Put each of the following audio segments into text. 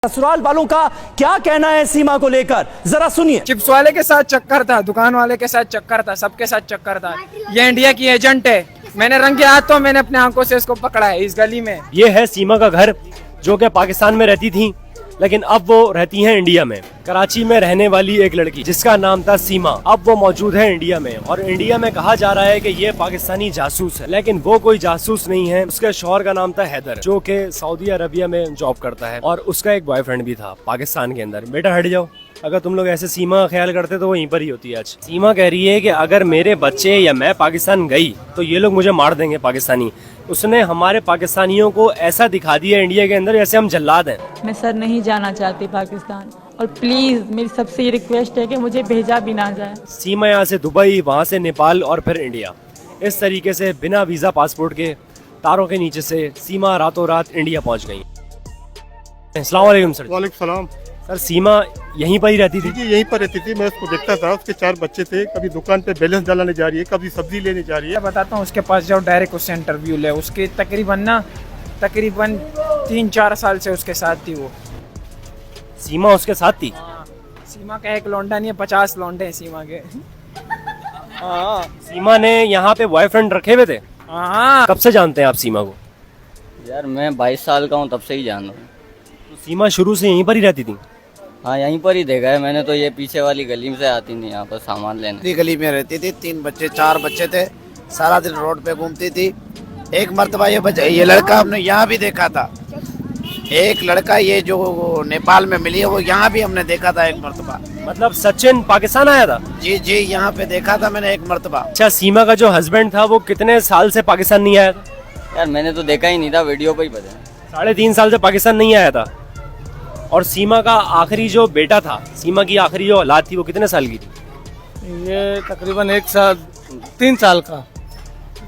ससुराल वालों का क्या कहना है सीमा को लेकर, जरा सुनिए। चिप्स वाले के साथ चक्कर था, दुकान वाले के साथ चक्कर था, सबके साथ चक्कर था। ये इंडिया की एजेंट है। मैंने रंगे हाथों मैंने अपने आंखों से इसको पकड़ा है इस गली में। ये है सीमा का घर, जो कि पाकिस्तान में रहती थी, लेकिन अब वो रहती हैं इंडिया में। कराची में रहने वाली एक लड़की जिसका नाम था सीमा, अब वो मौजूद है इंडिया में। और इंडिया में कहा जा रहा है कि ये पाकिस्तानी जासूस है, लेकिन वो कोई जासूस नहीं है। उसके शौहर का नाम था हैदर, जो कि सऊदी अरबिया में जॉब करता है, और उसका एक बॉयफ्रेंड भी था पाकिस्तान के अंदर। बेटा हट जाओ, अगर तुम लोग ऐसे सीमा का ख्याल करते तो वो यहीं पर ही होती है आज। सीमा कह रही है कि अगर मेरे बच्चे या मैं पाकिस्तान गई तो ये लोग मुझे मार देंगे पाकिस्तानी। उसने हमारे पाकिस्तानियों को ऐसा दिखा दिया इंडिया के अंदर जैसे हम जल्लाद हैं। मैं सर नहीं जाना चाहती पाकिस्तान, और प्लीज मेरी सबसे रिक्वेस्ट है कि मुझे भेजा भी ना जाए। सीमा यहाँ से दुबई, वहाँ से नेपाल और फिर इंडिया, इस तरीके से बिना वीजा पासपोर्ट के तारों के नीचे से सीमा रातों रात इंडिया पहुँच गई। अस्सलाम वालेकुम सर। वालेकुम सलाम। सर सीमा यहीं पर ही रहती थी? जी यहीं पर रहती थी, मैं उसको देखता था। उसके 4 बच्चे थे, कभी दुकान पे बैलेंस डालने जा रही है, कभी सब्जी लेने जा रही है। मैं बताता हूँ, उसके पास जाओ, डायरेक्ट उससे इंटरव्यू ले। उसके तकरीबन 3-4 साल से उसके साथ थी वो। सीमा उसके साथ थी? सीमा का एक लौंडा नहीं है, 50 लौंडे हैं सीमा के। हाँ, सीमा ने यहाँ पे बॉयफ्रेंड रखे हुए थे? हाँ। कब से जानते हैं आप सीमा को? यार मैं 22 साल का हूँ, तब से ही जान रहा हूँ। तो सीमा शुरू से यहीं पर ही रहती थी? हाँ, यहीं पर ही देखा है मैंने तो। ये पीछे वाली गली में से आती थी यहाँ पर सामान लेने। गली में रहती थी, 4 बच्चे थे, सारा दिन रोड पे घूमती थी। एक मर्तबा ये लड़का हमने यहाँ भी देखा था। एक लड़का ये जो नेपाल में मिली है, वो यहाँ भी हमने देखा था एक मर्तबा। मतलब सचिन पाकिस्तान आया था? जी जी, यहाँ पे देखा था मैंने एक मर्तबा। अच्छा, सीमा का जो हस्बैंड था वो कितने साल से पाकिस्तान नहीं आया था? यार मैंने तो देखा ही नहीं था, वीडियो पे ही पता है। 3.5 साल से पाकिस्तान नहीं आया था। और सीमा का आखिरी जो बेटा था, सीमा की आखिरी जो औलाद थी, वो कितने साल की थी? ये तकरीबन 3 साल का।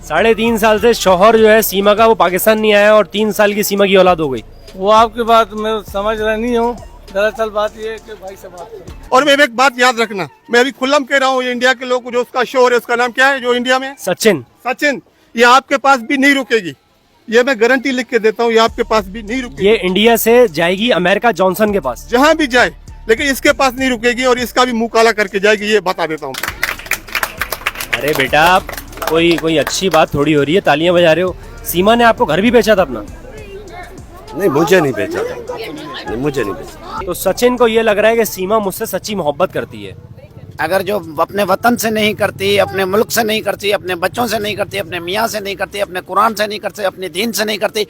3.5 साल से शौहर जो है सीमा का वो पाकिस्तान नहीं आया, और 3 साल की सीमा की औलाद हो गई। वो आपकी बात मैं समझ रहा नहीं हूँ। दरअसल बात ये है कि भाई से बात करो। और मैं एक बात याद रखना, मैं अभी खुल्लम कह रहा हूँ, ये इंडिया के लोग को, जो उसका शोर है, उसका नाम क्या है जो इंडिया में? सचिन। ये आपके पास भी नहीं रुकेगी, ये मैं गारंटी लिख के देता हूँ। ये आपके पास भी नहीं रुकेगी। ये इंडिया से जाएगी अमेरिका जॉनसन के पास, जहाँ भी जाए, लेकिन इसके पास नहीं रुकेगी, और इसका भी मुंह काला करके जाएगी, ये बता देता हूँ। अरे बेटा, कोई अच्छी बात थोड़ी हो रही है, तालियां बजा रहे हो। सीमा ने आपको घर भी बेचा था अपना? नहीं, मुझे नहीं बेचा था, मुझे नहीं बेचा। तो सचिन को ये लग रहा है कि सीमा मुझसे सच्ची मोहब्बत करती है। अगर जो अपने वतन से नहीं करती, अपने मुल्क से नहीं करती, अपने बच्चों से नहीं करती, अपने मियाँ से नहीं करती, अपने कुरान से नहीं करती, अपने दीन से नहीं करती,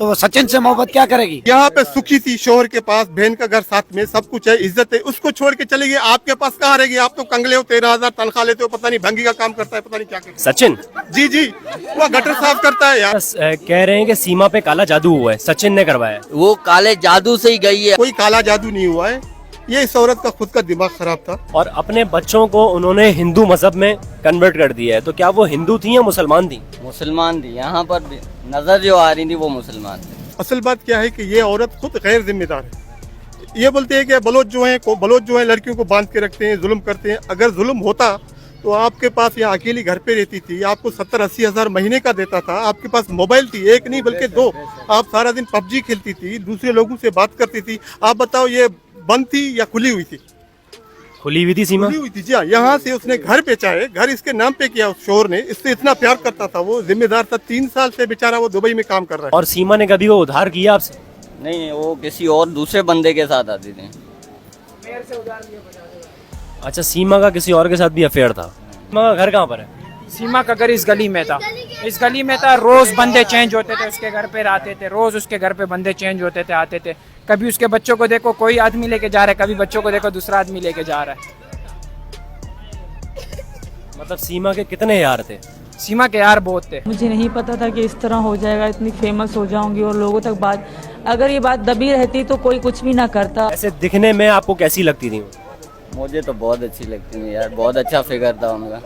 तो वो सचिन से मोहब्बत क्या करेगी? यहाँ पे सुखी थी, शोहर के पास, बहन का घर साथ में, सब कुछ है, इज्जत है, उसको छोड़ के चली गई। आपके पास कहाँ रहेगी? आप तो कंगले हो, 13,000 तनख्वाह लेते हो, पता नहीं भंगी का काम करता है, पता नहीं क्या करता है। सचिन? जी, वो गटर साफ करता है यार। कह रहे हैं कि सीमा पे काला जादू हुआ है, सचिन ने करवाया। वो काले जादू से ही गई है। कोई काला जादू नहीं हुआ है, ये इस औरत का खुद का दिमाग खराब था। और अपने बच्चों को उन्होंने हिंदू मजहब में कन्वर्ट कर दिया है। तो क्या वो हिंदू थी या मुसलमान थी? मुसलमान थी। यहाँ पर नजर जो आ रही थी वो मुसलमान थी। असल बात क्या है कि ये औरत खुद गैर जिम्मेदार है। ये बोलते हैं कि बलोच जो है लड़कियों को बांध के रखते हैं, जुल्म करते हैं। अगर जुल्म होता तो आपके पास यहाँ अकेली घर पे रहती थी, आपको 70-80 हज़ार महीने का देता था, आपके पास मोबाइल थी, एक नहीं बल्कि 2, आप सारा दिन पबजी खेलती थी, दूसरे लोगों से बात करती थी। आप बताओ, ये बंद थी या खुली हुई थी? खुली हुई थी सीमा। खुली हुई थी जी हाँ। यहाँ से उसने घर बेचा है, घर इसके नाम पे किया उस शोहर ने। इससे इतना प्यार करता था, वो जिम्मेदार था। 3 साल से बेचारा वो दुबई में काम कर रहा है। और सीमा ने कभी वो उधार किया आपसे? नहीं, वो किसी और दूसरे बंदे के साथ आती थी। अच्छा, सीमा का किसी और के साथ भी अफेयर था। सीमा का घर कहाँ पर है? सीमा का घर इस गली में था। रोज बंदे चेंज होते थे, उसके घर पे आते थे, रोज उसके घर पे बंदे चेंज होते थे, आते थे। कभी उसके बच्चों को देखो कोई आदमी लेके जा रहा है, कभी बच्चों को देखो दूसरा आदमी लेके जा रहा है। मतलब सीमा के कितने यार थे? सीमा के यार बहुत थे। मुझे नहीं पता था कि इस तरह हो जाएगा, इतनी फेमस हो जाऊंगी और लोगों तक बात, अगर ये बात दबी रहती तो कोई कुछ भी ना करता। ऐसे दिखने में आपको कैसी लगती थी? मुझे तो बहुत अच्छी लगती थी यार, बहुत अच्छा फिगर था उनका।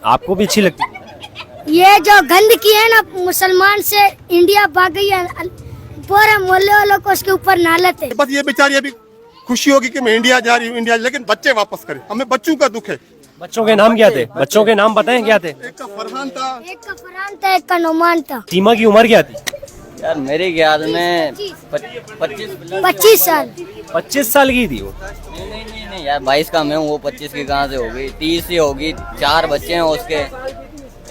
आपको भी अच्छी लगती? ये जो गंद की है ना, मुसलमान से इंडिया भाग गई है, पूरे मोहल्ले वालों को उसके ऊपर नालत है। बस ये बेचारी अभी खुशी होगी कि मैं इंडिया जा रही हूँ, इंडिया, लेकिन बच्चे वापस करें, हमें बच्चों का दुख है। बच्चों के नाम क्या थे? बच्चों के नाम बताएं क्या थे? एक का फरहान था, एक का फरहान था, एक का नोमान था। सीमा की उम्र क्या थी? यार मेरे याद में 25 साल 25 साल की थी वो। नहीं यार 22 का मैं हूँ, वो 25 की कहाँ से होगी, 30 ही होगी। 4 बच्चे हैं उसके,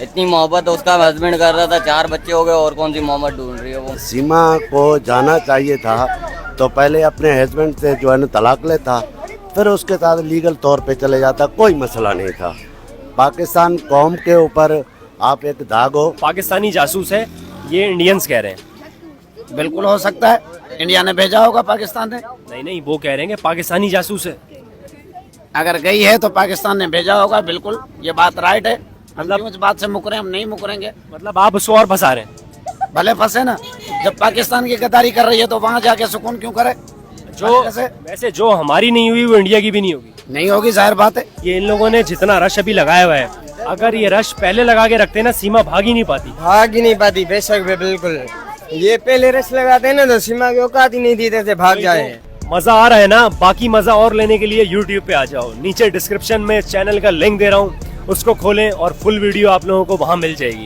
इतनी मोहब्बत उसका हस्बैंड कर रहा था, 4 बच्चे हो गए, और कौन सी मोहब्बत ढूंढ रही है वो। सीमा को जाना चाहिए था तो पहले अपने हस्बैंड से जो है ना तलाक लेता, फिर उसके साथ लीगल तौर पे चले जाता, कोई मसला नहीं था। पाकिस्तान कौम के ऊपर आप एक दाग हो। पाकिस्तानी जासूस है ये इंडियंस कह रहे हैं। बिल्कुल हो सकता है, इंडिया ने भेजा होगा पाकिस्तान ने। नहीं वो कह रहे हैं कि पाकिस्तानी जासूस है। अगर गई है तो पाकिस्तान ने भेजा होगा, बिल्कुल ये बात राइट है। मतलब इस बात से मुकरे हम नहीं मुकरेंगे। मतलब आप उसको और फंसा रहे हैं। भले फंसे ना, जब पाकिस्तान की गद्दारी कर रही है तो वहाँ जाके सुकून क्यों करे। जो वैसे जो हमारी नहीं हुई वो इंडिया की भी नहीं होगी। नहीं होगी, जाहिर बात है। ये इन लोगों ने जितना रश अभी लगाया हुआ है, अगर ये रश पहले लगा के रखते ना, सीमा भाग ही नहीं पाती। भाग ही नहीं पाती, बेशक बिल्कुल। ये पहले रश लगाते हैं ना तो सीमा की औकात ही नहीं देते थे भाग जाए। मजा आ रहा है ना, बाकी मजा और लेने के लिए YouTube पे आ जाओ। नीचे डिस्क्रिप्शन में चैनल का लिंक दे रहा हूँ, उसको खोलें और फुल वीडियो आप लोगों को वहाँ मिल जाएगी।